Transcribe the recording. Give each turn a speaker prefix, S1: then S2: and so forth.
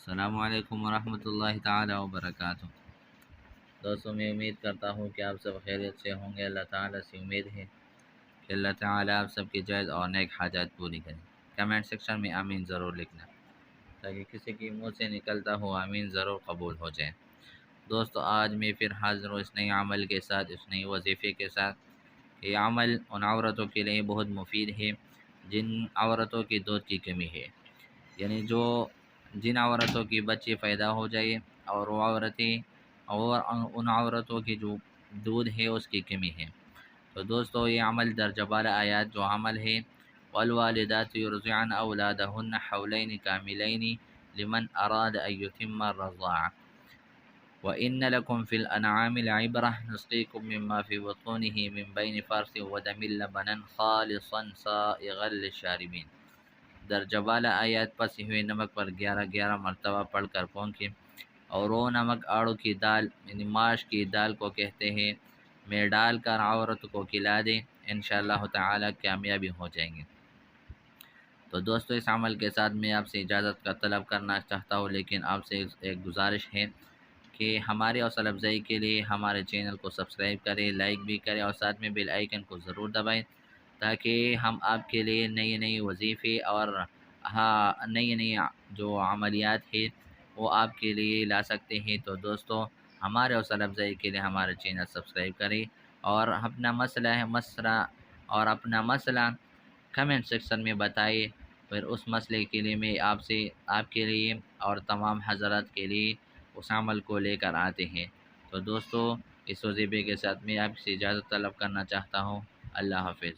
S1: السلام علیکم ورحمۃ اللہ تعالی وبرکاتہ۔ دوستوں، میں امید کرتا ہوں کہ آپ سب خیریت سے ہوں گے۔ اللہ تعالیٰ سے امید ہے کہ اللہ تعالیٰ آپ سب کی جائز اور نیک حاجات پوری کریں۔ کمنٹ سیکشن میں آمین ضرور لکھنا تاکہ کسی کی منہ سے نکلتا ہو آمین ضرور قبول ہو جائے۔ دوستو، آج میں پھر حاضر ہوں اس نئے عمل کے ساتھ، اس نئے وظیفے کے ساتھ۔ یہ عمل ان عورتوں کے لیے بہت مفید ہے جن عورتوں کی دودھ کی کمی ہے، یعنی جن عورتوں کی بچے پیدا ہو جائے اور وہ عورتیں اور ان عورتوں کی جو دودھ ہے اس کی کمی ہے۔ تو دوستو، یہ عمل درجہ بالا آیات جو عمل ہے، والوالدات یرضعن اولادهن حولین کاملین لمن اراد ان یتم الرضاعة وَإِنَّ لَكُمْ فِي الْأَنْعَامِ لَعِبْرَةً نُسْقِيكُم مِّمَّا فِي بُطُونِهِ مِن بَيْنِ فَرْثٍ وَدَمٍ لَبَنًا خَالِصًا سَائِغًا لِّلشَّارِبِينَ۔ درجہ بالا آیات پسے ہوئے نمک پر 11 مرتبہ پڑھ کر پھونکیں، اور وہ نمک آڑو کی دال یعنی ماش کی دال کو کہتے ہیں میں ڈال کر عورت کو کھلا دیں، انشاءاللہ تعالی کامیابی ہو جائیں گے۔ تو دوستو، اس عمل کے ساتھ میں آپ سے اجازت کا طلب کرنا چاہتا ہوں، لیکن آپ سے ایک گزارش ہے کہ ہماری حوصلہ افزائی کے لیے ہمارے چینل کو سبسکرائب کریں، لائک بھی کریں اور ساتھ میں بیل آئیکن کو ضرور دبائیں تاکہ ہم آپ کے لیے نئی وظیفے اور نئی جو عملیات ہیں وہ آپ کے لیے لا سکتے ہیں۔ تو دوستو، ہمارے حوصلہ افزائی کے لیے ہمارے چینل سبسکرائب کریں اور اپنا مسئلہ کمنٹ سیکشن میں بتائیں، پھر اس مسئلے کے لیے میں آپ کے لیے اور تمام حضرات کے لیے اس عمل کو لے کر آتے ہیں۔ تو دوستو، اس وظیفے کے ساتھ میں آپ سے اجازت طلب کرنا چاہتا ہوں۔ اللہ حافظ۔